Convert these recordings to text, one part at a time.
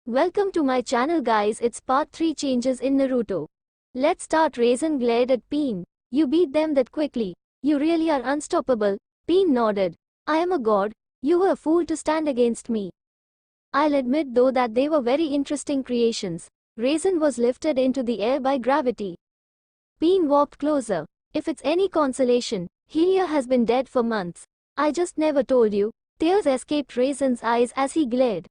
Welcome to my channel guys, it's part 3 changes in Naruto. Let's start. Raisin glared at Pain. You beat them that quickly. You really are unstoppable. Pain nodded. I am a god. You were a fool to stand against me. I'll admit though that they were very interesting creations. Raisin was lifted into the air by gravity. Pain walked closer. If it's any consolation, Hylia has been dead for months. I just never told you. Tears escaped Raisin's eyes as he glared.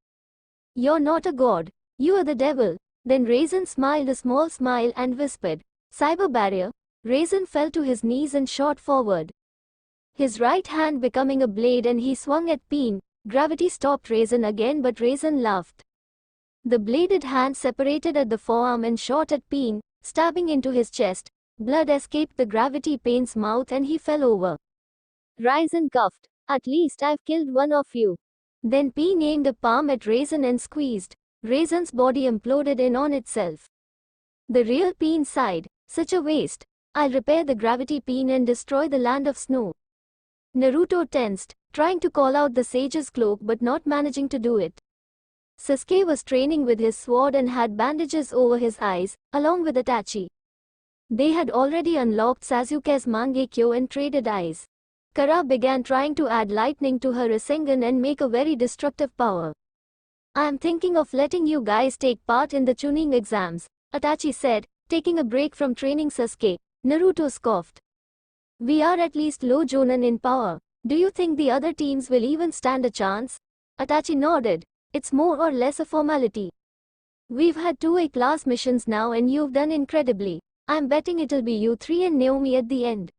You're not a god. You are the devil. Then Raisin smiled a small smile and whispered, Cyber barrier. Raisin fell to his knees and shot forward, his right hand becoming a blade, and he swung at Pain. Gravity stopped Raisin again, but Raisin laughed. The bladed hand separated at the forearm and shot at Pain, stabbing into his chest. Blood escaped the gravity Pain's mouth and he fell over. Raisin coughed. At least I've killed one of you. Then Pain aimed a palm at Raisin and squeezed. Raisin's body imploded in on itself. The real Pain sighed. Such a waste. I'll repair the gravity Pain and destroy the land of snow. Naruto tensed, trying to call out the sage's cloak but not managing to do it. Sasuke was training with his sword and had bandages over his eyes, along with Itachi. They had already unlocked Sasuke's Mangekyo and traded eyes. Kara began trying to add lightning to her Rasengan and make a very destructive power. I'm thinking of letting you guys take part in the tuning exams, Itachi said, taking a break from training Sasuke. Naruto scoffed. We are at least low Jonin in power. Do you think the other teams will even stand a chance? Itachi nodded. It's more or less a formality. We've had 2A class missions now and you've done incredibly. I'm betting it'll be you three and Naomi at the end.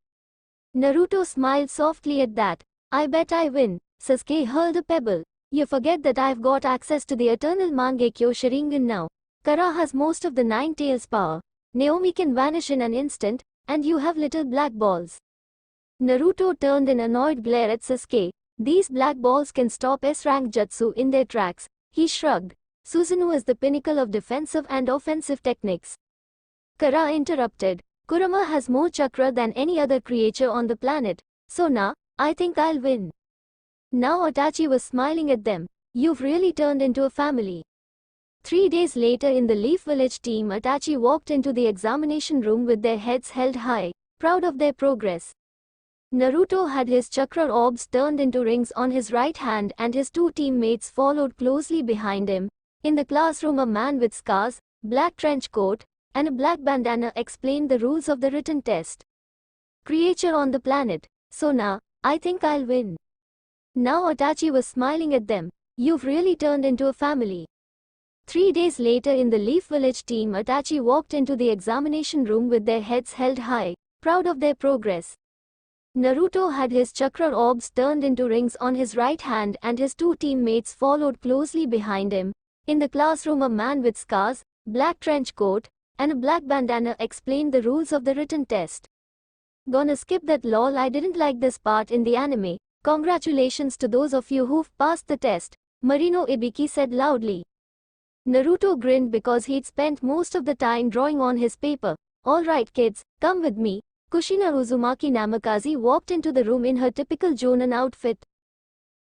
Naruto smiled softly at that. I bet I win. Sasuke hurled a pebble. You forget that I've got access to the eternal Mangekyo Sharingan now. Kara has most of the Nine Tails power. Naomi can vanish in an instant, and you have little black balls. Naruto turned an annoyed glare at Sasuke. These black balls can stop S-rank jutsu in their tracks. He shrugged. Susanoo is the pinnacle of defensive and offensive techniques. Kara interrupted. Kurama has more chakra than any other creature on the planet, so nah, I think I'll win. Now Itachi was smiling at them. You've really turned into a family. 3 days later in the Leaf Village team, Itachi walked into the examination room with their heads held high, proud of their progress. Naruto had his chakra orbs turned into rings on his right hand and his two teammates followed closely behind him. In the classroom, a man with scars, black trench coat, and a black bandana explained the rules of the written test. Creature on the planet. So nah, I think I'll win. Now Itachi was smiling at them. You've really turned into a family. 3 days later in the Leaf Village team, Itachi walked into the examination room with their heads held high, proud of their progress. Naruto had his chakra orbs turned into rings on his right hand and his two teammates followed closely behind him. In the classroom, a man with scars, black trench coat, and a black bandana explained the rules of the written test. Gonna skip that lol, I didn't like this part in the anime. Congratulations to those of you who've passed the test, Marino Ibiki said loudly. Naruto grinned because he'd spent most of the time drawing on his paper. Alright kids, come with me. Kushina Uzumaki Namikaze walked into the room in her typical Jonin outfit.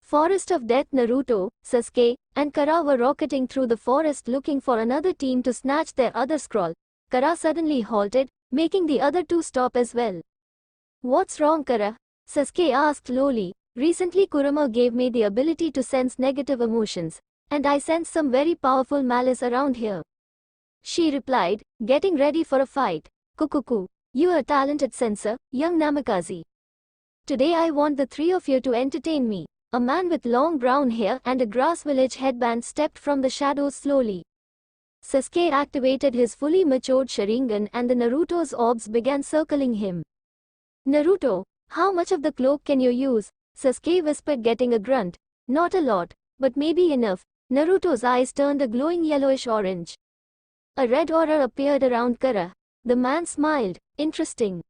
Forest of Death Naruto, Sasuke, and Kara were rocketing through the forest looking for another team to snatch their other scroll. Kara suddenly halted, making the other two stop as well. What's wrong, Kara? Sasuke asked lowly. Recently Kurama gave me the ability to sense negative emotions, and I sense some very powerful malice around here. She replied, getting ready for a fight. Kukuku, you are a talented sensor, young Namikaze. Today I want the three of you to entertain me. A man with long brown hair and a grass village headband stepped from the shadows slowly. Sasuke activated his fully matured Sharingan and the Naruto's orbs began circling him. Naruto, how much of the cloak can you use? Sasuke whispered, getting a grunt. Not a lot, but maybe enough. Naruto's eyes turned a glowing yellowish orange. A red aura appeared around Kara. The man smiled. Interesting.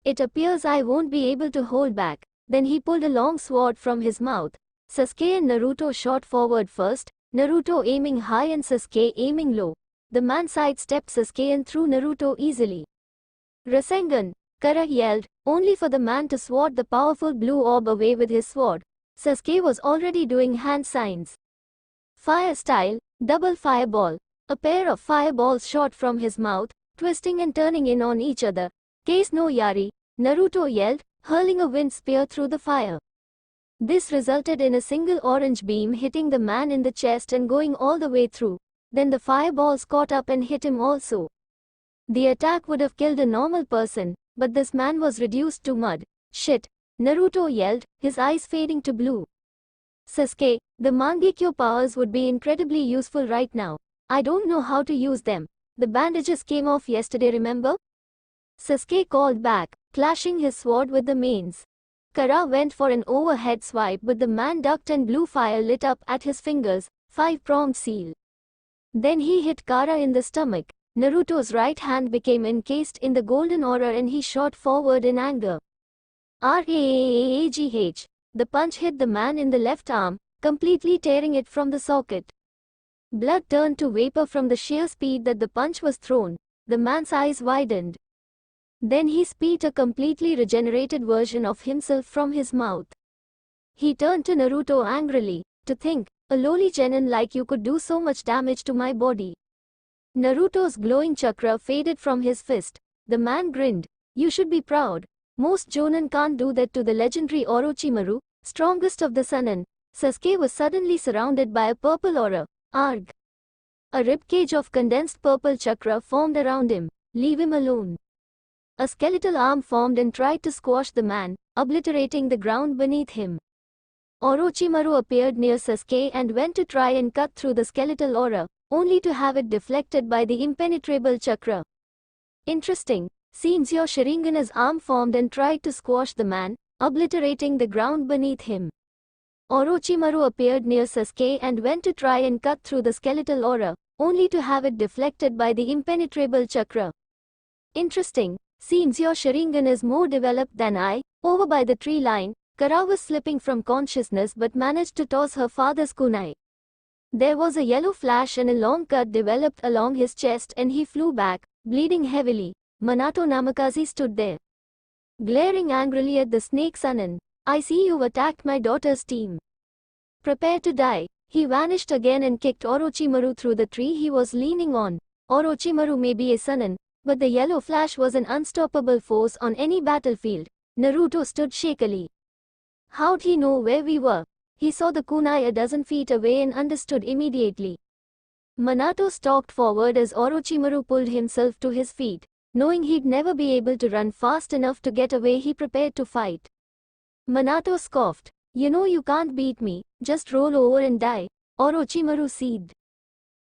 It appears I won't be able to hold back. Then he pulled a long sword from his mouth. Sasuke and Naruto shot forward first, Naruto aiming high and Sasuke aiming low. The man sidestepped Sasuke and threw Naruto easily. Rasengan, Kara yelled, only for the man to swat the powerful blue orb away with his sword. Sasuke was already doing hand signs. Fire style, Double fireball. A pair of fireballs shot from his mouth, twisting and turning in on each other. Case no Yari, Naruto yelled, hurling a wind spear through the fire. This resulted in a single orange beam hitting the man in the chest and going all the way through. Then the fireballs caught up and hit him also. The attack would have killed a normal person, but this man was reduced to mud. Shit, Naruto yelled, his eyes fading to blue. Sasuke, the Mangekyo powers would be incredibly useful right now. I don't know how to use them. The bandages came off yesterday, remember? Sasuke called back, clashing his sword with the mains. Kara went for an overhead swipe but the man ducked and blue fire lit up at his fingers, 5-pronged seal. Then he hit Kara in the stomach. Naruto's right hand became encased in the golden aura and he shot forward in anger. Raagh. The punch hit the man in the left arm, completely tearing it from the socket. Blood turned to vapor from the sheer speed that the punch was thrown. The man's eyes widened. Then he spat a completely regenerated version of himself from his mouth. He turned to Naruto angrily. To think, a lowly genin like you could do so much damage to my body. Naruto's glowing chakra faded from his fist. The man grinned. You should be proud. Most jonin can't do that to the legendary Orochimaru, strongest of the Sannin. Sasuke was suddenly surrounded by a purple aura. Arg. A ribcage of condensed purple chakra formed around him. Leave him alone. A skeletal arm formed and tried to squash the man, obliterating the ground beneath him. Orochimaru appeared near Sasuke and went to try and cut through the skeletal aura, only to have it deflected by the impenetrable chakra. Interesting. Seems your Sharingan's arm formed and tried to squash the man, obliterating the ground beneath him. Orochimaru appeared near Sasuke and went to try and cut through the skeletal aura, only to have it deflected by the impenetrable chakra. Interesting. Seems your Sharingan is more developed than I. Over by the tree line, Kara was slipping from consciousness but managed to toss her father's kunai. There was a yellow flash and a long cut developed along his chest and he flew back, bleeding heavily. Minato Namikaze stood there, glaring angrily at the snake Sannin. I see you've attacked my daughter's team. Prepare to die. He vanished again and kicked Orochimaru through the tree he was leaning on. Orochimaru may be a Sannin, but the yellow flash was an unstoppable force on any battlefield. Naruto stood shakily. How'd he know where we were? He saw the kunai a dozen feet away and understood immediately. Minato stalked forward as Orochimaru pulled himself to his feet. Knowing he'd never be able to run fast enough to get away, he prepared to fight. Minato scoffed. You know you can't beat me, just roll over and die. Orochimaru seethed.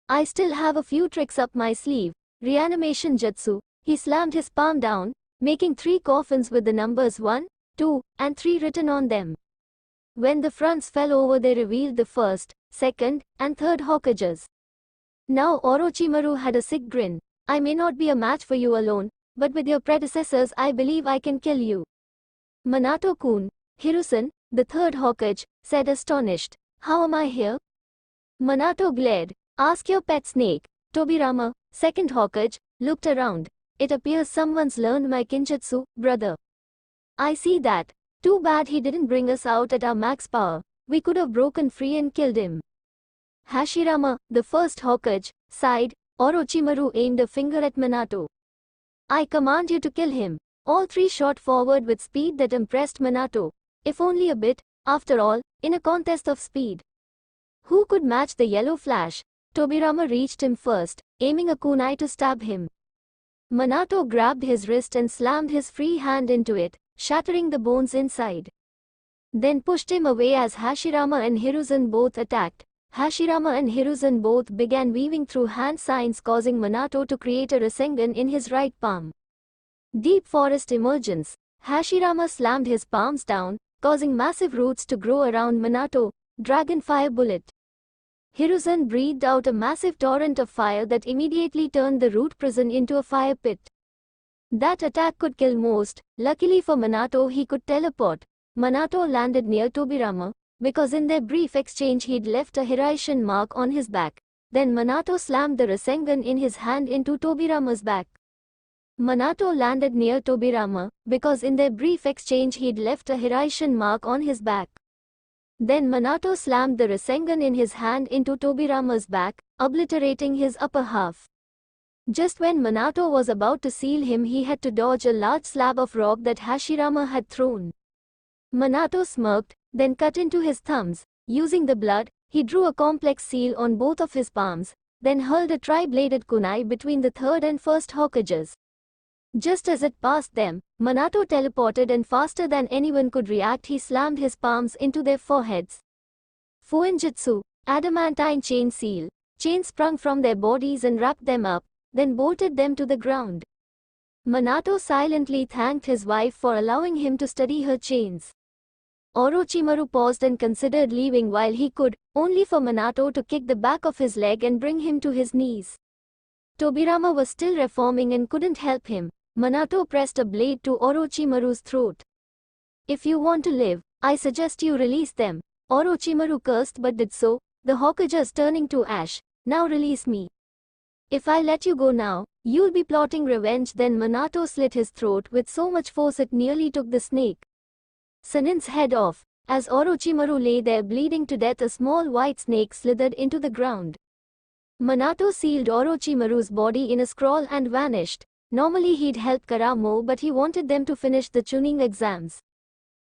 I still have a few tricks up my sleeve. Reanimation jutsu. He slammed his palm down, making 3 coffins with the numbers 1, 2, and 3 written on them. When the fronts fell over, they revealed the first, second, and third Hokages. Now Orochimaru had a sick grin. I may not be a match for you alone, but with your predecessors I believe I can kill you. Minato-kun, Hiruzen, the third Hokage, said astonished. How am I here? Minato glared. Ask your pet snake. Tobirama, second Hokage, looked around. It appears someone's learned my kinjutsu, brother. I see that. Too bad he didn't bring us out at our max power. We could have broken free and killed him. Hashirama, the first Hokage, sighed. Orochimaru aimed a finger at Minato. I command you to kill him. All 3 shot forward with speed that impressed Minato. If only a bit, after all, in a contest of speed. Who could match the yellow flash? Tobirama reached him first, aiming a kunai to stab him. Minato grabbed his wrist and slammed his free hand into it, shattering the bones inside. Then pushed him away as Hashirama and Hiruzen both attacked. Hashirama and Hiruzen both began weaving through hand signs, causing Minato to create a Rasengan in his right palm. Deep forest emergence. Hashirama slammed his palms down, causing massive roots to grow around Minato. Dragon fire bullet. Hiruzen breathed out a massive torrent of fire that immediately turned the root prison into a fire pit. That attack could kill most. Luckily for Minato, he could teleport. Minato landed near Tobirama, because in their brief exchange he'd left a Hiraishin mark on his back. Then Minato slammed the Rasengan in his hand into Tobirama's back. Minato landed near Tobirama, because in their brief exchange he'd left a Hiraishin mark on his back. Then Minato slammed the Rasengan in his hand into Tobirama's back, obliterating his upper half. Just when Minato was about to seal him, he had to dodge a large slab of rock that Hashirama had thrown. Minato smirked, then cut into his thumbs. Using the blood, he drew a complex seal on both of his palms, then hurled a tri-bladed kunai between the third and first Hokages. Just as it passed them, Minato teleported, and faster than anyone could react, he slammed his palms into their foreheads. Fuinjutsu, adamantine chain seal. Chains sprung from their bodies and wrapped them up, then bolted them to the ground. Minato silently thanked his wife for allowing him to study her chains. Orochimaru paused and considered leaving while he could, only for Minato to kick the back of his leg and bring him to his knees. Tobirama was still reforming and couldn't help him. Minato pressed a blade to Orochimaru's throat. "If you want to live, I suggest you release them." Orochimaru cursed but did so, the Hokages turning to ash. "Now release me. If I let you go now, you'll be plotting revenge." Then Minato slit his throat with so much force it nearly took the snake Sanin's head off. As Orochimaru lay there bleeding to death, a small white snake slithered into the ground. Minato sealed Orochimaru's body in a scroll and vanished. Normally he'd help Kara more, but he wanted them to finish the Chunin exams.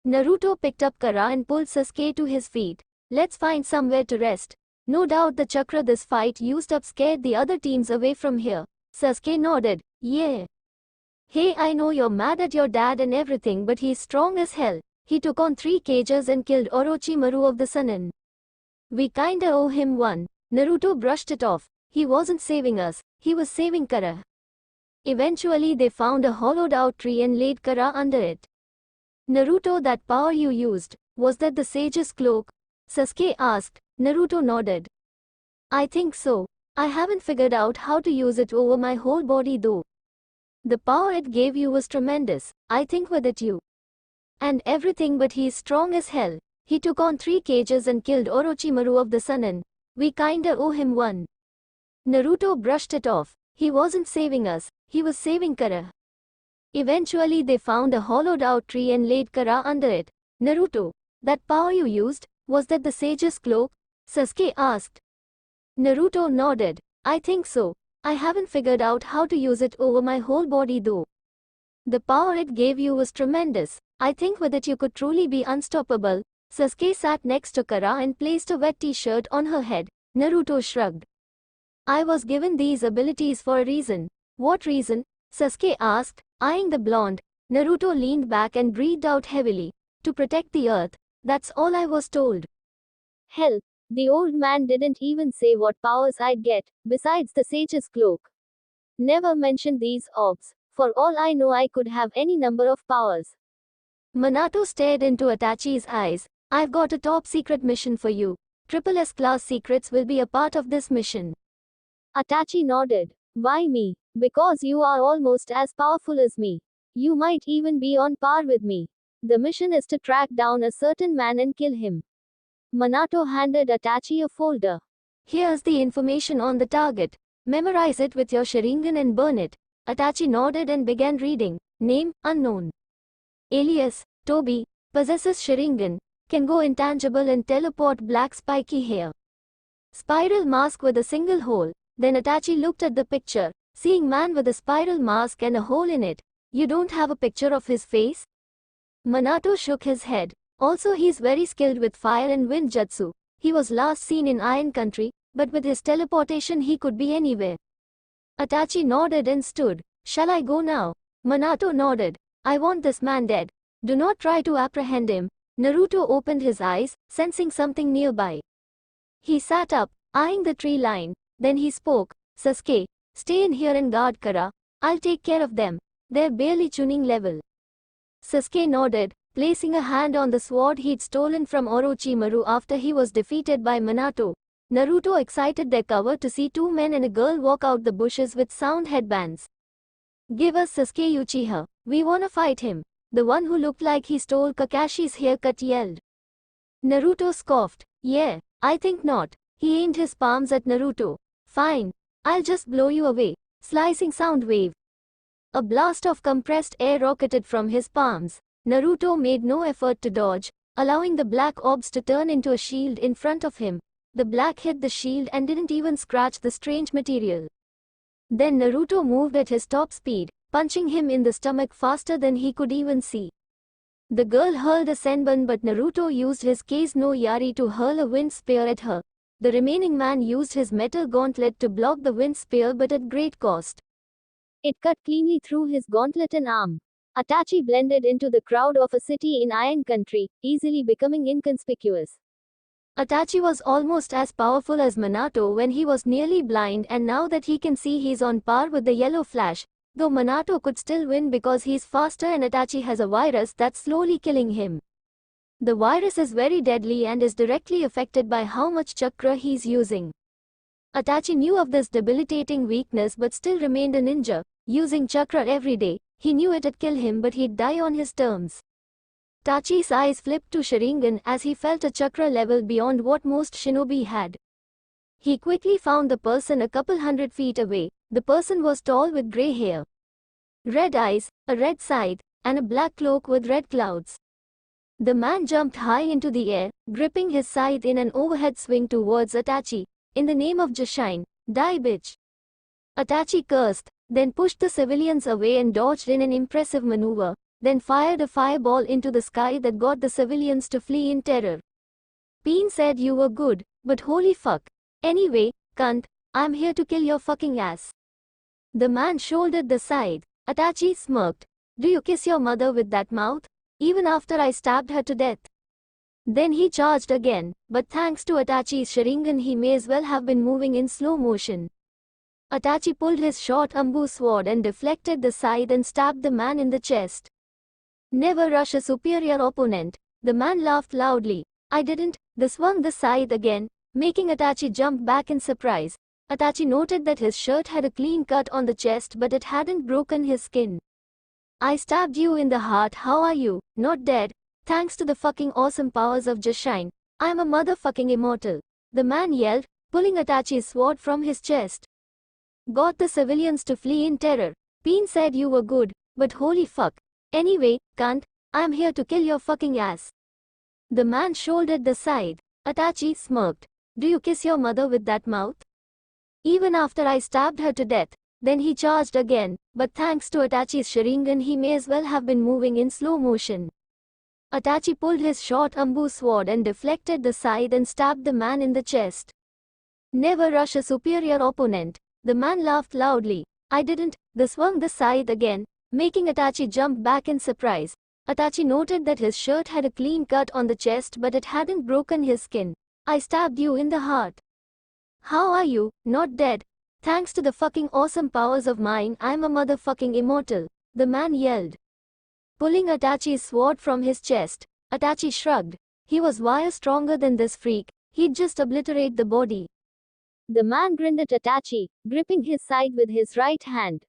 Naruto picked up Kara and pulled Sasuke to his feet. "Let's find somewhere to rest. No doubt the chakra this fight used up scared the other teams away from here." Sasuke nodded. "Yeah. Hey, I know you're mad at your dad and everything, but he's strong as hell. He took on 3 cages and killed Orochimaru of the Sannin. We kinda owe him one." Naruto brushed it off. "He wasn't saving us, he was saving Kara." Eventually they found a hollowed-out tree and laid Kara under it. "Naruto, that power you used, was that the sage's cloak?" Sasuke asked. Naruto nodded. "I think so. I haven't figured out how to use it over my whole body though. The power it gave you was tremendous. I think with it you and everything, but he's strong as hell. He took on 3 cages and killed Orochimaru of the Sannin. We kinda owe him one." Naruto brushed it off. "He wasn't saving us, he was saving Kara." Eventually they found a hollowed-out tree and laid Kara under it. "Naruto, that power you used, was that the sage's cloak?" Sasuke asked. Naruto nodded. "I think so. I haven't figured out how to use it over my whole body though. The power it gave you was tremendous. I think with it you could truly be unstoppable." Sasuke sat next to Kara and placed a wet t-shirt on her head. Naruto shrugged. "I was given these abilities for a reason." "What reason?" Sasuke asked, eyeing the blonde. Naruto leaned back and breathed out heavily. "To protect the earth. That's all I was told." Hell, the old man didn't even say what powers I'd get, besides the sage's cloak. Never mentioned these orbs. For all I know, I could have any number of powers. Minato stared into Itachi's eyes. "I've got a top secret mission for you. Triple S class secrets will be a part of this mission." Itachi nodded. "Why me?" "Because you are almost as powerful as me. You might even be on par with me. The mission is to track down a certain man and kill him." Minato handed Itachi a folder. "Here's the information on the target. Memorize it with your Sharingan and burn it." Itachi nodded and began reading. Name, unknown. Alias, Toby, possesses Sharingan, can go intangible and teleport black spiky hair. Spiral mask with a single hole. Then Itachi looked at the picture, seeing man with a spiral mask and a hole in it. "You don't have a picture of his face?" Minato shook his head. "Also he's very skilled with fire and wind jutsu. He was last seen in Iron Country, but with his teleportation he could be anywhere." Itachi nodded and stood. "Shall I go now?" Minato nodded. "I want this man dead. Do not try to apprehend him." Naruto opened his eyes, sensing something nearby. He sat up, eyeing the tree line. Then he spoke. "Sasuke, stay in here and guard Kara. I'll take care of them. They're barely tuning level." Sasuke nodded, placing a hand on the sword he'd stolen from Orochimaru after he was defeated by Minato. Naruto excited their cover to see 2 men and a girl walk out the bushes with sound headbands. "Give us Sasuke Uchiha. We wanna fight him." The one who looked like he stole Kakashi's haircut yelled. Naruto scoffed. "Yeah, I think not." He aimed his palms at Naruto. "Fine. I'll just blow you away." Slicing sound wave. A blast of compressed air rocketed from his palms. Naruto made no effort to dodge. allowing the black orbs to turn into a shield in front of him. The black hit the shield and didn't even scratch the strange material. Then Naruto moved at his top speed, punching him in the stomach faster than he could even see. The girl hurled a senbon, but Naruto used his Kase no Yari to hurl a wind spear at her. The remaining man used his metal gauntlet to block the wind spear, but at great cost. It cut cleanly through his gauntlet and arm. Itachi blended into the crowd of a city in Iron Country, easily becoming inconspicuous. Itachi was almost as powerful as Minato when he was nearly blind, and now that he can see, he's on par with the Yellow Flash, though Minato could still win because he's faster and Itachi has a virus that's slowly killing him. The virus is very deadly and is directly affected by how much chakra he's using. Itachi knew of this debilitating weakness but still remained a ninja, using chakra every day. He knew it'd kill him, but he'd die on his terms. Itachi's eyes flipped to Sharingan as he felt a chakra level beyond what most shinobi had. He quickly found the person a couple 100 feet away. The person was tall with grey hair, red eyes, a red scythe, and a black cloak with red clouds. The man jumped high into the air, gripping his scythe in an overhead swing towards Itachi. In the name of Jashine, die bitch! Itachi cursed, then pushed the civilians away and dodged in an impressive maneuver, then fired a fireball into the sky that got the civilians to flee in terror. Pain said, "You were good, but holy fuck. Anyway, cunt, I'm here to kill your fucking ass." The man shouldered the scythe. Itachi smirked. "Do you kiss your mother with that mouth? Even after I stabbed her to death?" Then he charged again, but thanks to Itachi's Sharingan he may as well have been moving in slow motion. Itachi pulled his short Ambu sword and deflected the scythe and stabbed the man in the chest. "Never rush a superior opponent." The man laughed loudly. "I didn't." They swung the scythe again, making Itachi jump back in surprise. Itachi noted that his shirt had a clean cut on the chest, but it hadn't broken his skin. "I stabbed you in the heart. How are you? Not dead? Thanks to the fucking awesome powers of Jashine, I'm a motherfucking immortal," the man yelled, pulling Itachi's sword from his chest. "Got the civilians to flee in terror. Pain said, you were good, but holy fuck. Anyway, cunt, I'm here to kill your fucking ass." The man shouldered the scythe. Itachi smirked. "Do you kiss your mother with that mouth? Even after I stabbed her to death?" Then he charged again, but thanks to Itachi's Sharingan he may as well have been moving in slow motion. Itachi pulled his short Ambu sword and deflected the scythe and stabbed the man in the chest. "Never rush a superior opponent." The man laughed loudly. "I didn't." They swung the scythe again, making Itachi jump back in surprise. Itachi noted that his shirt had a clean cut on the chest, but it hadn't broken his skin. "I stabbed you in the heart. How are you? Not dead? Thanks to the fucking awesome powers of mine, I'm a motherfucking immortal," the man yelled, pulling Itachi's sword from his chest. Itachi shrugged. He was way stronger than this freak. He'd just obliterate the body. The man grinned at Itachi, gripping his side with his right hand.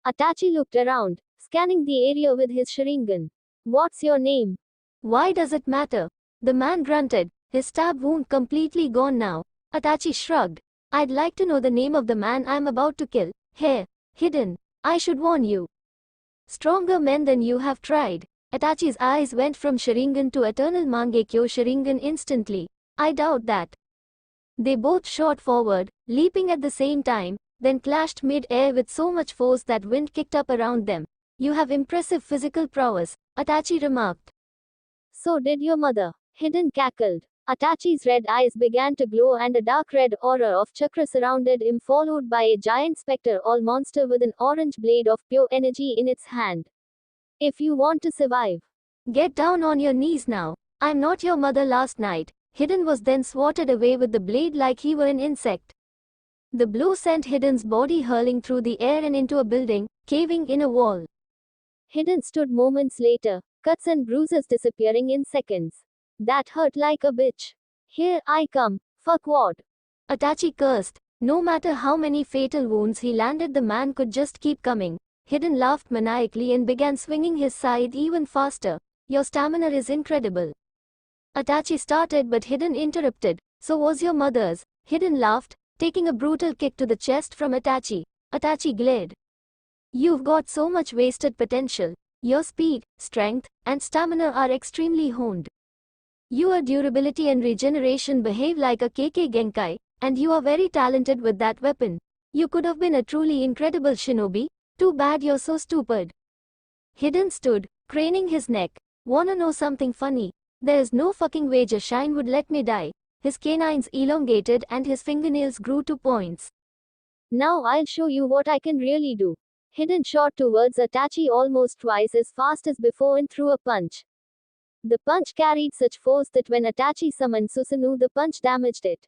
Itachi looked around, scanning the area with his Sharingan. "What's your name?" "Why does it matter?" The man grunted, his stab wound completely gone now. Itachi shrugged. "I'd like to know the name of the man I'm about to kill." "Hey, Hidden, I should warn you. Stronger men than you have tried." Itachi's eyes went from Sharingan to Eternal Mangekyo Sharingan instantly. "I doubt that." They both shot forward, leaping at the same time, then clashed mid-air with so much force that wind kicked up around them. "You have impressive physical prowess," Itachi remarked. "So did your mother," Hidden cackled. Itachi's red eyes began to glow and a dark red aura of chakra surrounded him, followed by a giant specter all monster with an orange blade of pure energy in its hand. "If you want to survive, get down on your knees now. I'm not your mother last night." Hidden was then swatted away with the blade like he were an insect. The blow sent Hidden's body hurling through the air and into a building, caving in a wall. Hidden stood moments later, cuts and bruises disappearing in seconds. "That hurt like a bitch. Here I come. Fuck what?" Itachi cursed. No matter how many fatal wounds he landed, the man could just keep coming. Hidden laughed maniacally and began swinging his scythe even faster. "Your stamina is incredible." Itachi started, but Hidden interrupted. "So was your mother's." Hidden laughed, taking a brutal kick to the chest from Itachi. Itachi glared. "You've got so much wasted potential. Your speed, strength, and stamina are extremely honed. Your durability and regeneration behave like a KK Genkai, and you are very talented with that weapon. You could have been a truly incredible shinobi. Too bad you're so stupid. Hidden stood, craning his neck. Wanna know something funny? There's no fucking way Jashin would let me die. His canines elongated and his fingernails grew to points. Now I'll show you what I can really do. Hidden shot towards Itachi almost twice as fast as before and threw a punch. The punch carried such force that when Itachi summoned Susanoo, the punch damaged it.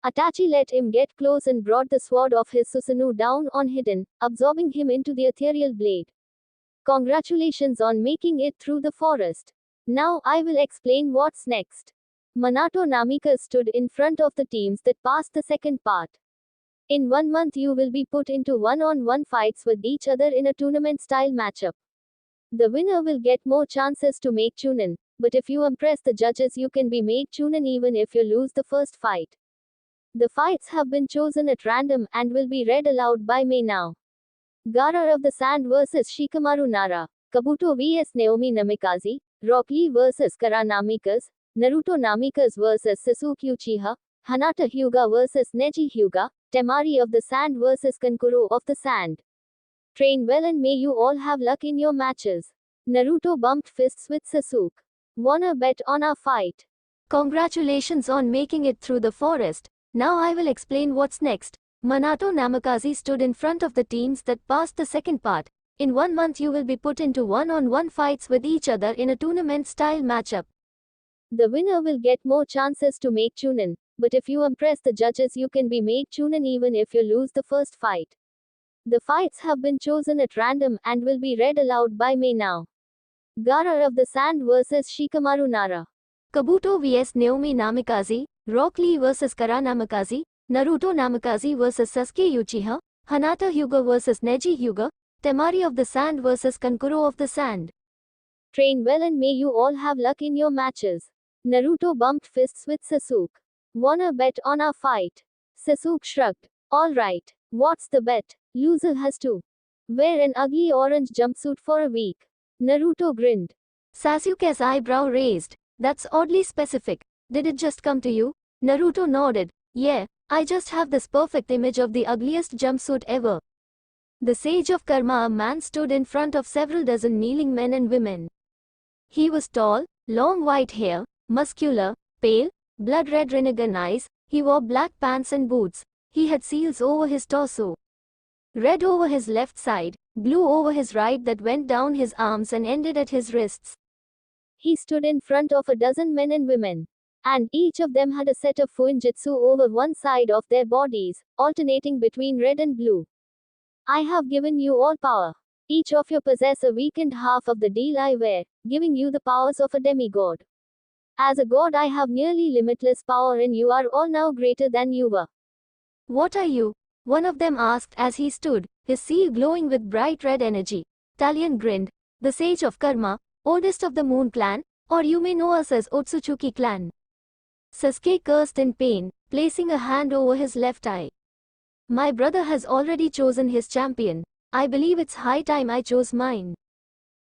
Itachi let him get close and brought the sword of his Susanoo down on Hidden, absorbing him into the ethereal blade. Congratulations on making it through the forest. Now I will explain what's next. Minato Namikaze stood in front of the teams that passed the second part. In 1 month you will be put into one-on-one fights with each other in a tournament-style matchup. The winner will get more chances to make Chunin, but if you impress the judges you can be made Chunin even if you lose the first fight. The fights have been chosen at random and will be read aloud by me now. Gaara of the Sand vs Shikamaru Nara, Kabuto vs Naomi Namikaze, Rock Lee vs Kara Namikaze, Naruto Namikaze vs Sasuke Uchiha, Hinata Hyuga vs Neji Hyuga, Temari of the Sand vs Kankuro of the Sand. Train well and may you all have luck in your matches. Naruto bumped fists with Sasuke. Wanna bet on our fight? Congratulations on making it through the forest. Now I will explain what's next. Minato Namikaze stood in front of the teams that passed the second part. In 1 month you will be put into one-on-one fights with each other in a tournament-style matchup. The winner will get more chances to make Chunin, but if you impress the judges you can be made Chunin even if you lose the first fight. The fights have been chosen at random and will be read aloud by me now. Gaara of the Sand vs Shikamaru Nara, Kabuto vs Naomi Namikaze, Rock Lee vs Kara Namikaze, Naruto Namikaze vs Sasuke Uchiha, Hinata Hyuga vs Neji Hyuga, Temari of the Sand vs Kankuro of the Sand. Train well and may you all have luck in your matches. Naruto bumped fists with Sasuke. Wanna bet on our fight? Sasuke shrugged. Alright, what's the bet? Loser has to wear an ugly orange jumpsuit for a week. Naruto grinned. Sasuke's eyebrow raised. That's oddly specific. Did it just come to you? Naruto nodded. Yeah, I just have this perfect image of the ugliest jumpsuit ever. The sage of Karma, a man, stood in front of several dozen kneeling men and women. He was tall, long white hair, muscular, pale, blood-red Rinnegan eyes. He wore black pants and boots. He had seals over his torso, red over his left side, blue over his right that went down his arms and ended at his wrists. He stood in front of a dozen men and women, and each of them had a set of fuinjutsu over one side of their bodies, alternating between red and blue. I have given you all power. Each of you possess a weakened half of the deal I wear, giving you the powers of a demigod. As a god I have nearly limitless power and you are all now greater than you were. What are you? One of them asked as he stood, his seal glowing with bright red energy. Talion grinned. The Sage of Karma, oldest of the Moon Clan, or you may know us as Otsutsuki Clan. Sasuke cursed in pain, placing a hand over his left eye. My brother has already chosen his champion. I believe it's high time I chose mine.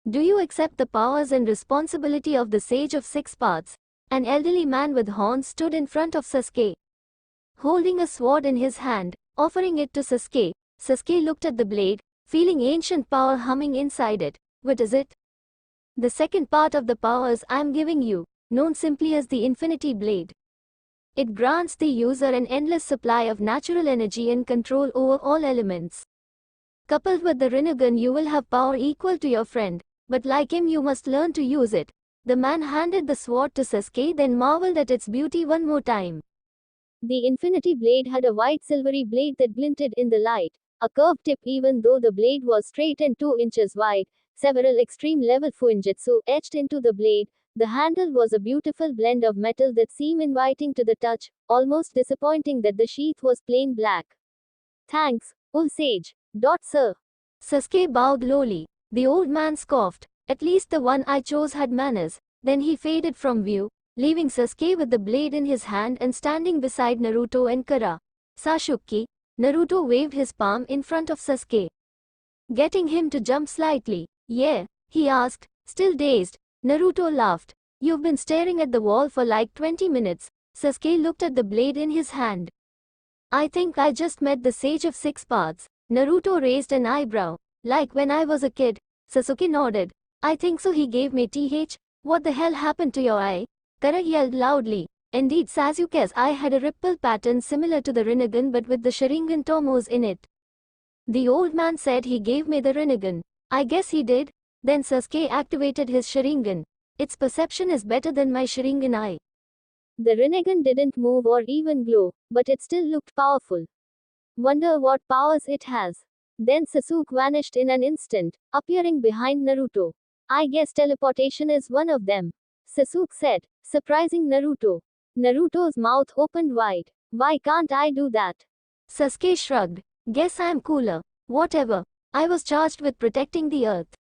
Do you accept the powers and responsibility of the Sage of Six Paths? An elderly man with horns stood in front of Sasuke, holding a sword in his hand, offering it to Sasuke. Sasuke looked at the blade, feeling ancient power humming inside it. What is it? The second part of the powers I am giving you, known simply as the Infinity Blade. It grants the user an endless supply of natural energy and control over all elements. Coupled with the Rinnegan you will have power equal to your friend, but like him you must learn to use it. The man handed the sword to Sasuke, then marveled at its beauty one more time. The Infinity Blade had a white silvery blade that glinted in the light, a curved tip even though the blade was straight and 2 inches wide, several extreme level fuinjutsu etched into the blade. The handle was a beautiful blend of metal that seemed inviting to the touch, almost disappointing that the sheath was plain black. Thanks, oh sage. Sir. Sasuke bowed lowly. The old man scoffed. At least the one I chose had manners. Then he faded from view, leaving Sasuke with the blade in his hand and standing beside Naruto and Kara. Sasuke. Naruto waved his palm in front of Sasuke, getting him to jump slightly. Yeah? He asked, still dazed. Naruto laughed. You've been staring at the wall for like 20 minutes. Sasuke looked at the blade in his hand. I think I just met the Sage of Six Paths. Naruto raised an eyebrow. Like when I was a kid. Sasuke nodded. I think so, he gave me th. What the hell happened to your eye? Kara yelled loudly. Indeed, Sasuke's eye had a ripple pattern similar to the Rinnegan but with the Sharingan tomos in it. The old man said he gave me the Rinnegan. I guess he did. Then Sasuke activated his Sharingan. Its perception is better than my Sharingan eye. The Rinnegan didn't move or even glow, but it still looked powerful. Wonder what powers it has. Then Sasuke vanished in an instant, appearing behind Naruto. I guess teleportation is one of them, Sasuke said, surprising Naruto. Naruto's mouth opened wide. Why can't I do that? Sasuke shrugged. Guess I'm cooler. Whatever. I was charged with protecting the earth.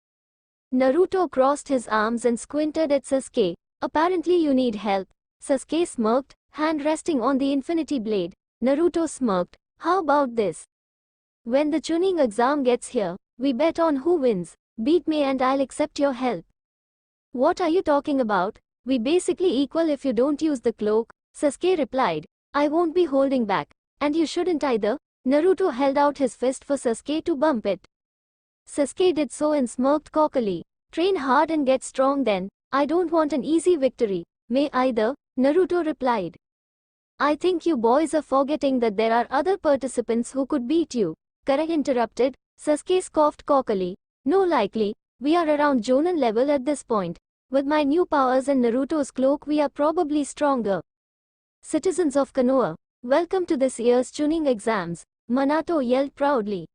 Naruto crossed his arms and squinted at Sasuke. Apparently you need help. Sasuke smirked, hand resting on the infinity blade. Naruto smirked. How about this? When the Chunin exam gets here, we bet on who wins. Beat me and I'll accept your help. What are you talking about? We basically equal if you don't use the cloak, Sasuke replied. I won't be holding back. And you shouldn't either. Naruto held out his fist for Sasuke to bump it. Sasuke did so and smirked cockily. Train hard and get strong then. I don't want an easy victory. May either, Naruto replied. I think you boys are forgetting that there are other participants who could beat you. Kara interrupted. Sasuke scoffed cockily. No likely, we are around Jonin level at this point. With my new powers and Naruto's cloak we are probably stronger. Citizens of Konoha, welcome to this year's Chunin exams, Minato yelled proudly.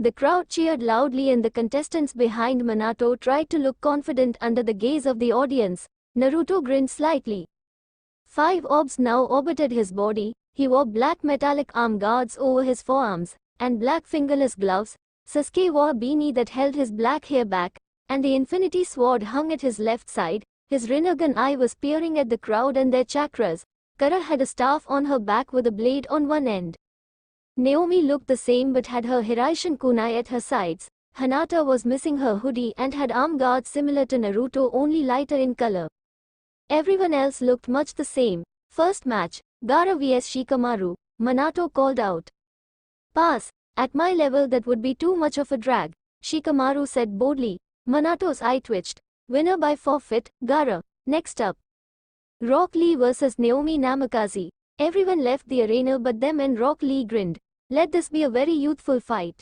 The crowd cheered loudly and the contestants behind Minato tried to look confident under the gaze of the audience. Naruto grinned slightly. 5 orbs now orbited his body. He wore black metallic arm guards over his forearms, and black fingerless gloves. Sasuke wore a beanie that held his black hair back, and the infinity sword hung at his left side. His Rinnegan eye was peering at the crowd and their chakras. Kara had a staff on her back with a blade on one end. Naomi looked the same but had her Hiraishin kunai at her sides. Hinata was missing her hoodie and had arm guards similar to Naruto, only lighter in color. Everyone else looked much the same. First match, Gaara vs Shikamaru, Minato called out. Pass, at my level that would be too much of a drag, Shikamaru said boldly. Minato's eye twitched. Winner by forfeit, Gaara. Next up, Rock Lee vs Naomi Namikaze. Everyone left the arena but them and Rock Lee grinned. Let this be a very youthful fight.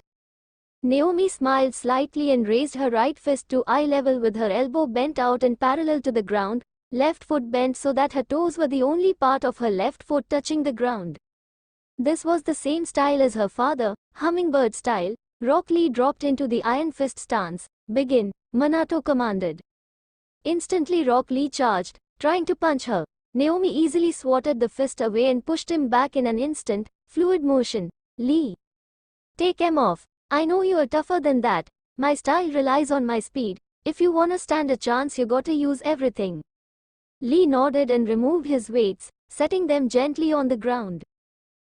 Naomi smiled slightly and raised her right fist to eye level with her elbow bent out and parallel to the ground, left foot bent so that her toes were the only part of her left foot touching the ground. This was the same style as her father, hummingbird style. Rock Lee dropped into the iron fist stance. Begin, Minato commanded. Instantly Rock Lee charged, trying to punch her. Naomi easily swatted the fist away and pushed him back in an instant. Fluid motion. Lee, take him off. I know you are tougher than that. My style relies on my speed. If you wanna stand a chance you gotta use everything. Lee nodded and removed his weights, setting them gently on the ground.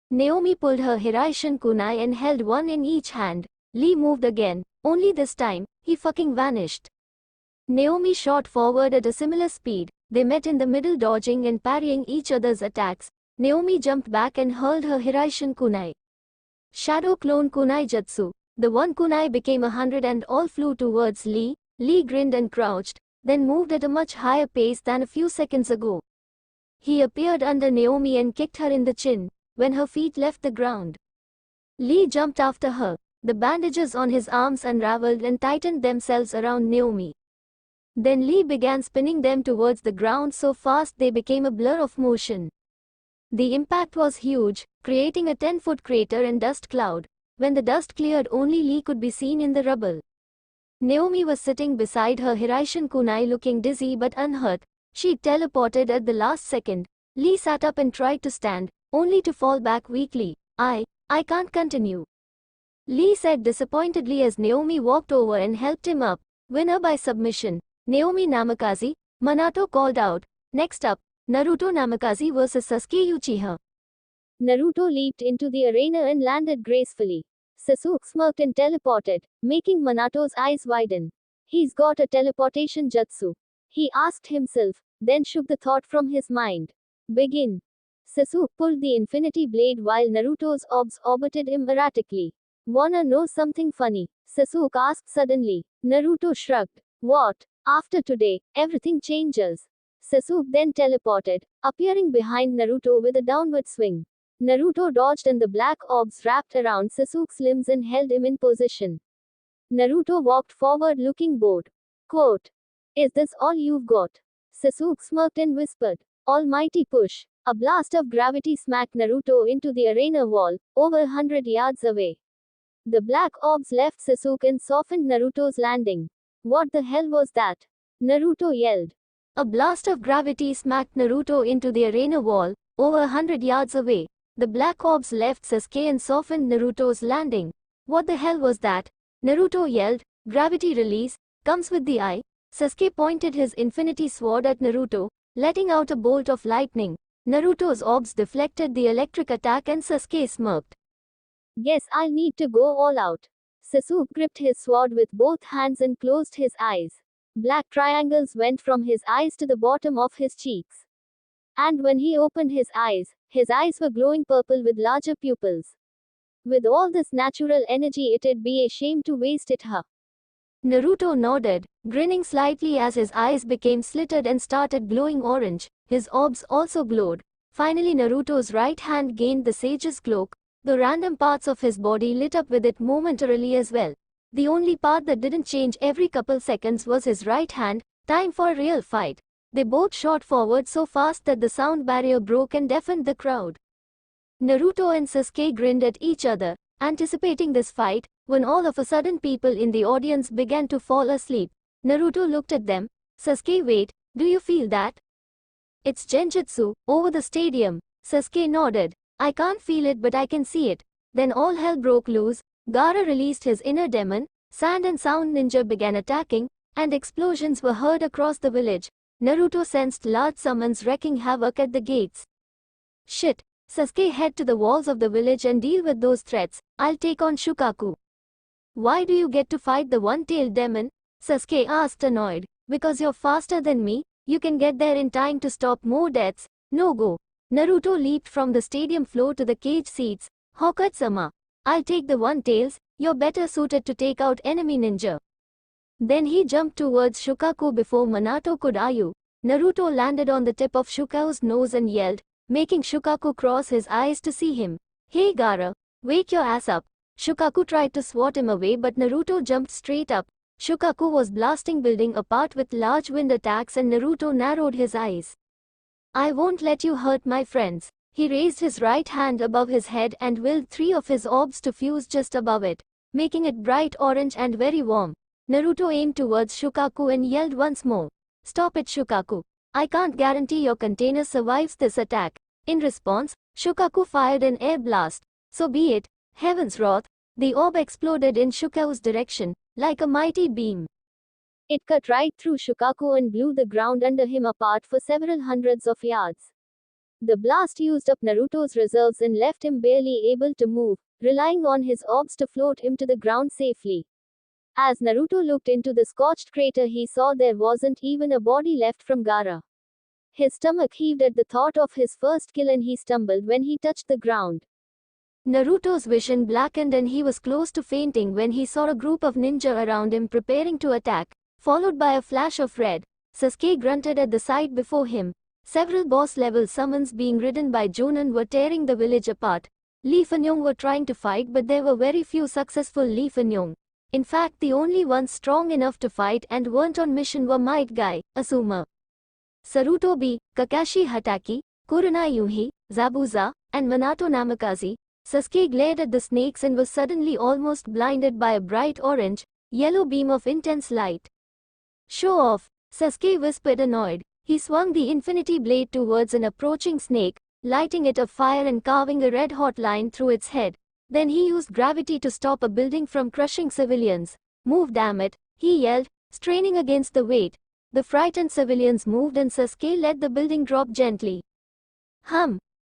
Naomi pulled her Hiraishin kunai and held one in each hand. Lee moved again, only this time, he fucking vanished. Naomi shot forward at a similar speed. They met in the middle, dodging and parrying each other's attacks. Naomi jumped back and hurled her Hiraishin kunai. Shadow clone kunai jutsu. The one kunai became 100 and all flew towards Lee. Lee grinned and crouched, then moved at a much higher pace than a few seconds ago. He appeared under Naomi and kicked her in the chin, when her feet left the ground. Lee jumped after her. The bandages on his arms unraveled and tightened themselves around Naomi. Then Lee began spinning them towards the ground so fast they became a blur of motion. The impact was huge, creating a 10-foot crater and dust cloud. When the dust cleared, only Lee could be seen in the rubble. Naomi was sitting beside her Hiraishin kunai looking dizzy but unhurt. She teleported at the last second. Lee sat up and tried to stand, only to fall back weakly. I can't continue, Lee said disappointedly as Naomi walked over and helped him up. Winner by submission, Naomi Namikaze, Minato called out. Next up, Naruto Namikaze vs Sasuke Uchiha. Naruto leaped into the arena and landed gracefully. Sasuke smirked and teleported, making Minato's eyes widen. He's got a teleportation jutsu, he asked himself. then shook the thought from his mind. Begin. Sasuke pulled the infinity blade while Naruto's orbs orbited him erratically. Wanna know something funny? Sasuke asked suddenly. Naruto shrugged. What? After today, everything changes. Sasuke then teleported, appearing behind Naruto with a downward swing. Naruto dodged and the black orbs wrapped around Sasuke's limbs and held him in position. Naruto walked forward looking bored. Quote, is this all you've got? Sasuke smirked and whispered. Almighty push. A blast of gravity smacked Naruto into the arena wall, over 100 yards away. The black orbs left Sasuke and softened Naruto's landing. What the hell was that? Naruto yelled. A blast of gravity smacked Naruto into the arena wall, over 100 yards away. The black orbs left Sasuke and softened Naruto's landing. What the hell was that? Naruto yelled. Gravity release comes with the eye. Sasuke pointed his infinity sword at Naruto, letting out a bolt of lightning. Naruto's orbs deflected the electric attack and Sasuke smirked. Guess I'll need to go all out. Sasuke gripped his sword with both hands and closed his eyes. Black triangles went from his eyes to the bottom of his cheeks. And when he opened his eyes were glowing purple with larger pupils. With all this natural energy, it'd be a shame to waste it, huh? Naruto nodded, grinning slightly as his eyes became slitted and started glowing orange. His orbs also glowed. Finally, Naruto's right hand gained the sage's cloak. The random parts of his body lit up with it momentarily as well. The only part that didn't change every couple seconds was his right hand. Time for a real fight. They both shot forward so fast that the sound barrier broke and deafened the crowd. Naruto and Sasuke grinned at each other, anticipating this fight, when all of a sudden people in the audience began to fall asleep. Naruto looked at them. Sasuke, wait, do you feel that? It's genjutsu, over the stadium. Sasuke nodded. I can't feel it but I can see it. Then all hell broke loose. Gaara released his inner demon, Sand and Sound Ninja began attacking, and explosions were heard across the village. Naruto sensed large summons wreaking havoc at the gates. Shit. Sasuke, head to the walls of the village and deal with those threats. I'll take on Shukaku. Why do you get to fight the one-tailed demon? Sasuke asked, annoyed. Because you're faster than me, you can get there in time to stop more deaths. No go. Naruto leaped from the stadium floor to the cage seats. Hokage-sama, I'll take the one-tails, you're better suited to take out enemy ninja. Then he jumped towards Shukaku before Minato could argue. Naruto landed on the tip of Shukaku's nose and yelled, making Shukaku cross his eyes to see him. Hey Gaara, wake your ass up. Shukaku tried to swat him away but Naruto jumped straight up. Shukaku was blasting building apart with large wind attacks and Naruto narrowed his eyes. I won't let you hurt my friends. He raised his right hand above his head and willed 3 of his orbs to fuse just above it, making it bright orange and very warm. Naruto aimed towards Shukaku and yelled once more. Stop it, Shukaku. I can't guarantee your container survives this attack. In response, Shukaku fired an air blast. So be it. Heaven's wrath. The orb exploded in Shukaku's direction, like a mighty beam. It cut right through Shukaku and blew the ground under him apart for several hundreds of yards. The blast used up Naruto's reserves and left him barely able to move, relying on his orbs to float him to the ground safely. As Naruto looked into the scorched crater, he saw there wasn't even a body left from Gaara. His stomach heaved at the thought of his first kill and he stumbled when he touched the ground. Naruto's vision blackened and he was close to fainting when he saw a group of ninja around him preparing to attack, followed by a flash of red. Sasuke grunted at the sight before him. Several boss-level summons being ridden by Jonin were tearing the village apart. Lee Fanyong were trying to fight but there were very few successful Lee Fanyong. In fact, the only ones strong enough to fight and weren't on mission were Might Guy, Asuma, Sarutobi, Kakashi Hatake, Kurenai Yuhi, Zabuza, and Minato Namikaze. Sasuke glared at the snakes and was suddenly almost blinded by a bright orange, yellow beam of intense light. Show off, Sasuke whispered, annoyed. He swung the infinity blade towards an approaching snake, lighting it afire and carving a red-hot line through its head. Then he used gravity to stop a building from crushing civilians. Move, damn it, he yelled, straining against the weight. The frightened civilians moved and Sasuke let the building drop gently.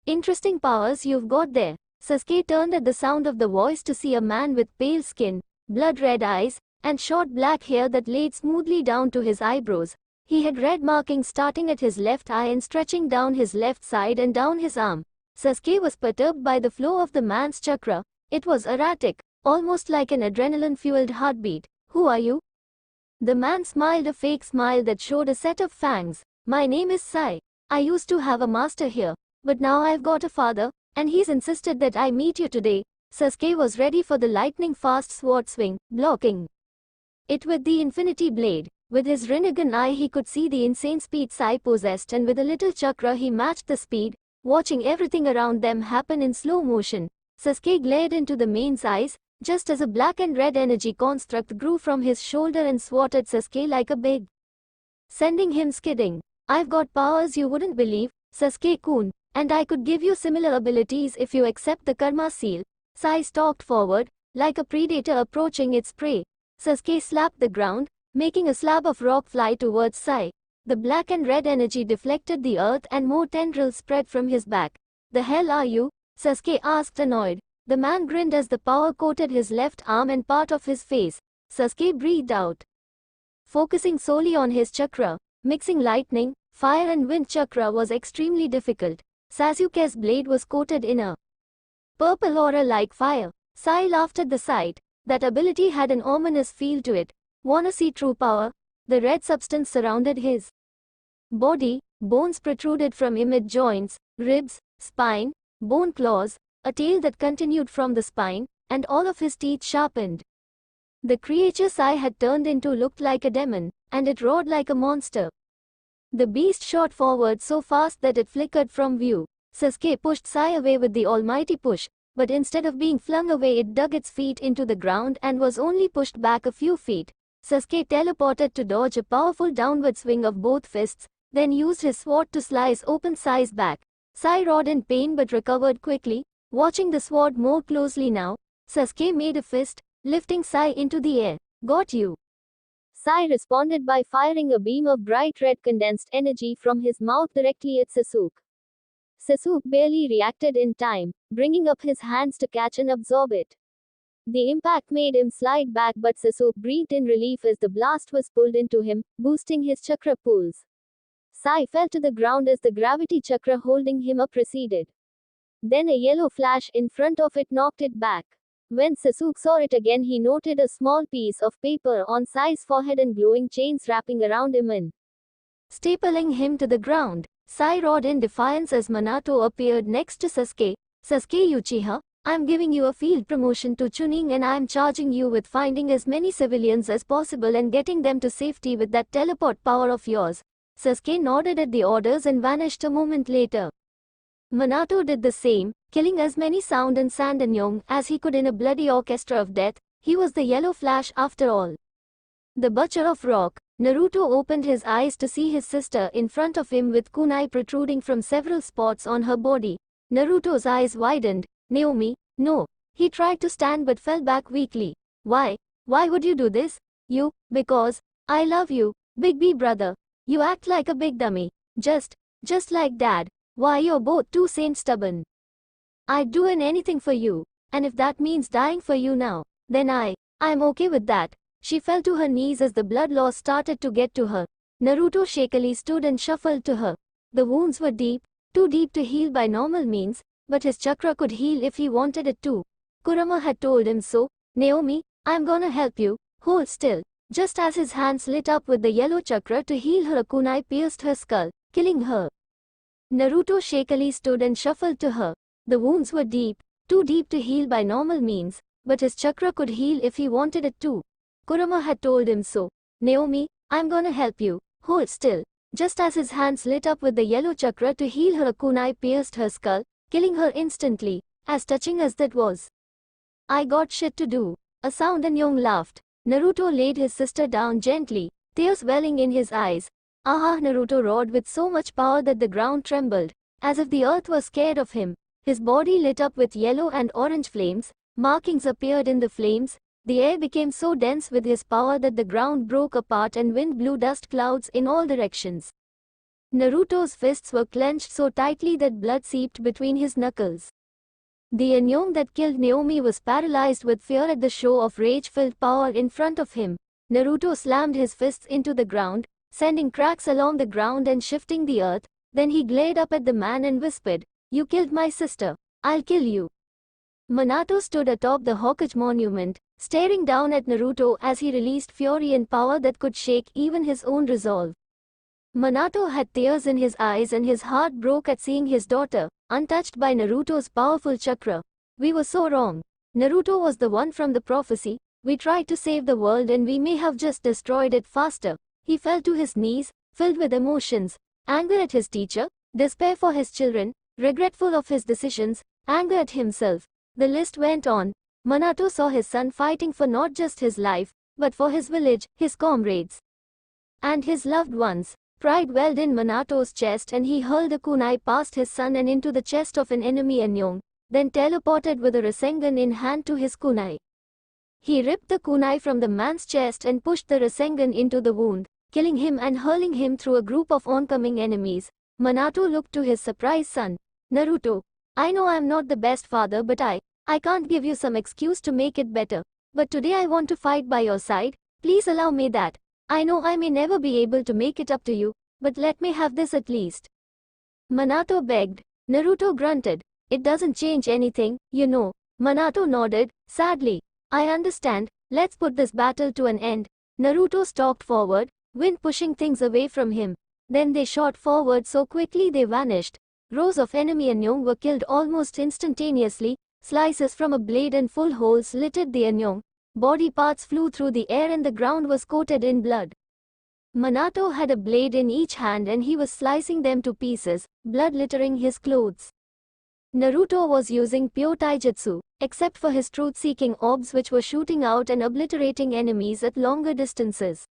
Interesting powers you've got there. Sasuke turned at the sound of the voice to see a man with pale skin, blood-red eyes, and short black hair that laid smoothly down to his eyebrows. He had red markings starting at his left eye and stretching down his left side and down his arm. Sasuke was perturbed by the flow of the man's chakra. It was erratic, almost like an adrenaline-fueled heartbeat. "Who are you?" The man smiled, a fake smile that showed a set of fangs. "My name is Sai. I used to have a master here, but now I've got a father, and he's insisted that I meet you today." Sasuke was ready for the lightning-fast sword swing, blocking it with the infinity blade. With his Rinnegan eye he could see the insane speed Sai possessed, and with a little chakra he matched the speed, watching everything around them happen in slow motion. Sasuke glared into the man's eyes, just as a black and red energy construct grew from his shoulder and swatted Sasuke like a big, sending him skidding. "I've got powers you wouldn't believe, Sasuke-kun, and I could give you similar abilities if you accept the Karma Seal." Sai stalked forward, like a predator approaching its prey. Sasuke slapped the ground, making a slab of rock fly towards Sai. The black and red energy deflected the earth and more tendrils spread from his back. "The hell are you?" Sasuke asked, annoyed. The man grinned as the power coated his left arm and part of his face. Sasuke breathed out, focusing solely on his chakra. Mixing lightning, fire and wind chakra was extremely difficult. Sasuke's blade was coated in a purple aura like fire. Sai laughed at the sight. That ability had an ominous feel to it. "Wanna see true power?" The red substance surrounded his body. Bones protruded from amid joints, ribs, spine, bone claws, a tail that continued from the spine, and all of his teeth sharpened. The creature Sai had turned into looked like a demon, and it roared like a monster. The beast shot forward so fast that it flickered from view. Sasuke pushed Sai away with the almighty push, but instead of being flung away it dug its feet into the ground and was only pushed back a few feet. Sasuke teleported to dodge a powerful downward swing of both fists, then used his sword to slice open Sai's back. Sai roared in pain but recovered quickly, watching the sword more closely now. Sasuke made a fist, lifting Sai into the air. "Got you." Sai responded by firing a beam of bright red condensed energy from his mouth directly at Sasuke. Sasuke barely reacted in time, bringing up his hands to catch and absorb it. The impact made him slide back, but Sasuke breathed in relief as the blast was pulled into him, boosting his chakra pools. Sai fell to the ground as the gravity chakra holding him up receded. Then a yellow flash in front of it knocked it back. When Sasuke saw it again, he noted a small piece of paper on Sai's forehead and glowing chains wrapping around him and stapling him to the ground. Sai roared in defiance as Minato appeared next to Sasuke. "Sasuke Uchiha, I'm giving you a field promotion to Chunin, and I'm charging you with finding as many civilians as possible and getting them to safety with that teleport power of yours." Sasuke nodded at the orders and vanished a moment later. Minato did the same, killing as many Sound and Sandanyong as he could in a bloody orchestra of death. He was the Yellow Flash after all. The Butcher of Rock. Naruto opened his eyes to see his sister in front of him with kunai protruding from several spots on her body. Naruto's eyes widened. "Naomi, no." He tried to stand but fell back weakly. Why would you do this?" Because I love you, big B brother. You act like a big dummy. Just like dad. Why, you're both too stubborn. I'd do anything for you, and if that means dying for you now, then I'm okay with that." She fell to her knees as the blood loss started to get to her. Naruto shakily stood and shuffled to her. The wounds were deep, too deep to heal by normal means, but his chakra could heal if he wanted it to. Kurama had told him so. "Naomi, I'm gonna help you. Hold still." Just as his hands lit up with the yellow chakra to heal her, a kunai pierced her skull, killing her. Naruto shakily stood and shuffled to her. The wounds were deep, too deep to heal by normal means, but his chakra could heal if he wanted it to. Kurama had told him so. "Naomi, I'm gonna help you. Hold still." Just as his hands lit up with the yellow chakra to heal her, a kunai pierced her skull, killing her instantly. As touching as that was, "I got shit to do." A Sound and Young laughed. Naruto laid his sister down gently, tears welling in his eyes. "Aha!" Naruto roared with so much power that the ground trembled, as if the earth was scared of him. His body lit up with yellow and orange flames. Markings appeared in the flames. The air became so dense with his power that the ground broke apart and wind blew dust clouds in all directions. Naruto's fists were clenched so tightly that blood seeped between his knuckles. The Anyong that killed Naomi was paralyzed with fear at the show of rage-filled power in front of him. Naruto slammed his fists into the ground, sending cracks along the ground and shifting the earth. Then he glared up at the man and whispered, "You killed my sister. I'll kill you." Minato stood atop the Hokage monument, staring down at Naruto as he released fury and power that could shake even his own resolve. Minato had tears in his eyes and his heart broke at seeing his daughter, untouched by Naruto's powerful chakra. We were so wrong. Naruto was the one from the prophecy. We tried to save the world and we may have just destroyed it faster. He fell to his knees, filled with emotions, anger at his teacher, despair for his children, regretful of his decisions, anger at himself. The list went on. Minato saw his son fighting for not just his life, but for his village, his comrades, and his loved ones. Pride welled in Minato's chest and he hurled a kunai past his son and into the chest of an enemy Anyong, then teleported with a Rasengan in hand to his kunai. He ripped the kunai from the man's chest and pushed the Rasengan into the wound, killing him and hurling him through a group of oncoming enemies. Minato looked to his surprised son. "Naruto, I know I'm not the best father, but I can't give you some excuse to make it better. But today I want to fight by your side. Please allow me that. I know I may never be able to make it up to you, but let me have this at least." Minato begged. Naruto grunted. "It doesn't change anything, you know." Minato nodded, sadly. "I understand, let's put this battle to an end." Naruto stalked forward, wind pushing things away from him. Then they shot forward so quickly they vanished. Rows of enemy Anyong were killed almost instantaneously. Slices from a blade and full holes littered the Anyong. Body parts flew through the air and the ground was coated in blood. Minato had a blade in each hand and he was slicing them to pieces, blood littering his clothes. Naruto was using pure taijutsu, except for his truth-seeking orbs which were shooting out and obliterating enemies at longer distances.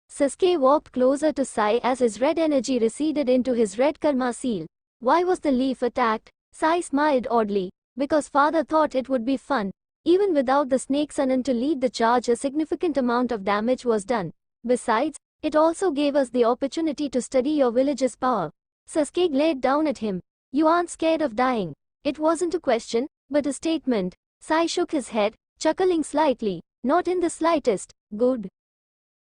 Sasuke walked closer to Sai as his red energy receded into his red karma seal. "Why was the leaf attacked?" Sai smiled oddly. "Because father thought it would be fun. Even without the snake Sannin to lead the charge, a significant amount of damage was done. Besides, it also gave us the opportunity to study your village's power." Sasuke glared down at him. "You aren't scared of dying." It wasn't a question, but a statement. Sai shook his head, chuckling slightly. "Not in the slightest." "Good."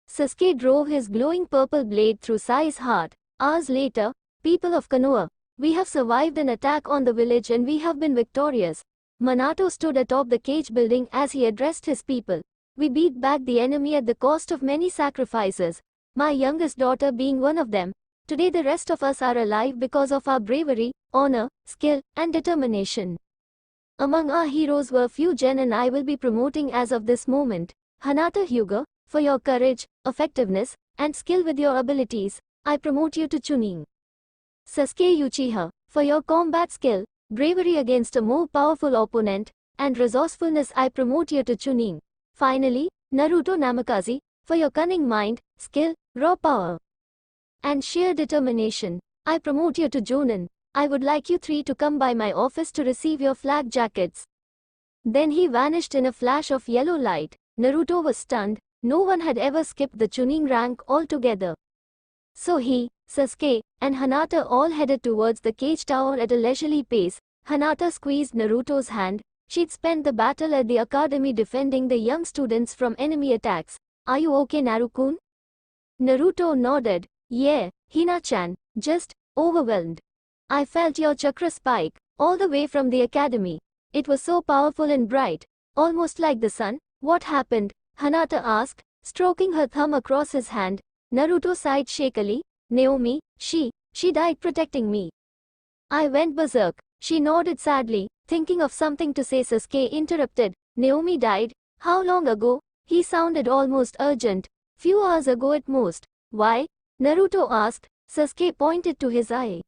Sasuke drove his glowing purple blade through Sai's heart. Hours later, "People of Konoha, we have survived an attack on the village and we have been victorious." Minato stood atop the cage building as he addressed his people. "We beat back the enemy at the cost of many sacrifices, my youngest daughter being one of them. Today the rest of us are alive because of our bravery, honor, skill, and determination. Among our heroes were few Jen and I will be promoting as of this moment. Hinata Hyuga, for your courage, effectiveness, and skill with your abilities, I promote you to Chunin. Sasuke Uchiha, for your combat skill, bravery against a more powerful opponent, and resourcefulness, I promote you to Chunin. Finally, Naruto Namikaze, for your cunning mind, skill, raw power, and sheer determination, I promote you to Jonin. I would like you three to come by my office to receive your flag jackets." Then he vanished in a flash of yellow light. Naruto was stunned. No one had ever skipped the Chunin rank altogether. So he, Sasuke, and Hinata all headed towards the cage tower at a leisurely pace. Hinata squeezed Naruto's hand. She'd spent the battle at the academy defending the young students from enemy attacks. "Are you okay, Narukun?" Naruto nodded. "Yeah, Hina-chan, just overwhelmed. I felt your chakra spike, all the way from the academy. It was so powerful and bright, almost like the sun." "What happened?" Hinata asked, stroking her thumb across his hand. Naruto sighed shakily. "Naomi, she died protecting me. I went berserk." She nodded sadly, thinking of something to say. Sasuke interrupted. "Naomi died? How long ago?" He sounded almost urgent. "Few hours ago at most." "Why?" Naruto asked. Sasuke pointed to his eye.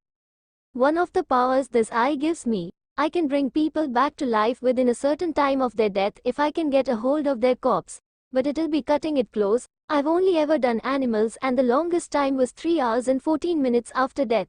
"One of the powers this eye gives me, I can bring people back to life within a certain time of their death if I can get a hold of their corpse. But it'll be cutting it close. I've only ever done animals and the longest time was 3 hours and 14 minutes after death."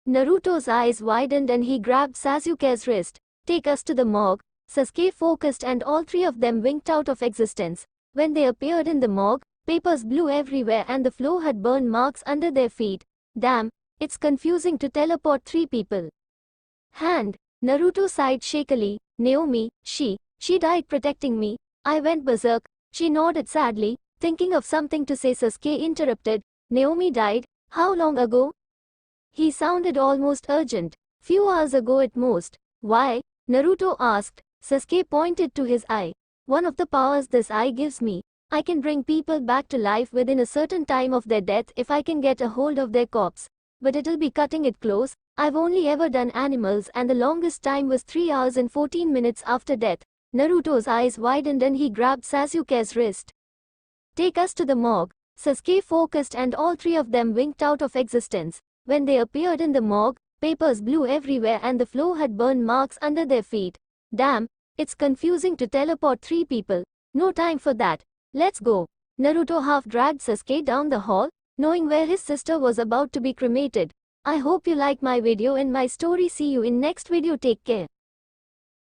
Naruto's eyes widened and he grabbed Sasuke's wrist. "Take us to the morgue." Sasuke focused and all three of them winked out of existence. When they appeared in the morgue, papers blew everywhere and the floor had burn marks under their feet. "Damn, it's confusing to teleport 3 people." "Hand." Naruto sighed shakily. "Naomi, she died protecting me. I went berserk." She nodded sadly, thinking of something to say. Sasuke interrupted. Naomi died? How long ago? He sounded almost urgent. Few hours ago at most. Why? Naruto asked. Sasuke pointed to his eye. One of the powers this eye gives me. I can bring people back to life within a certain time of their death if I can get a hold of their corpse. But it'll be cutting it close. I've only ever done animals and the longest time was 3 hours and 14 minutes after death. Naruto's eyes widened and he grabbed Sasuke's wrist. Take us to the morgue. Sasuke focused and all three of them winked out of existence. When they appeared in the morgue, papers blew everywhere and the floor had burn marks under their feet. Damn, it's confusing to teleport 3 people. No time for that. Let's go. Naruto half dragged Sasuke down the hall, knowing where his sister was about to be cremated. I hope you like my video and my story. See you in next video. Take care.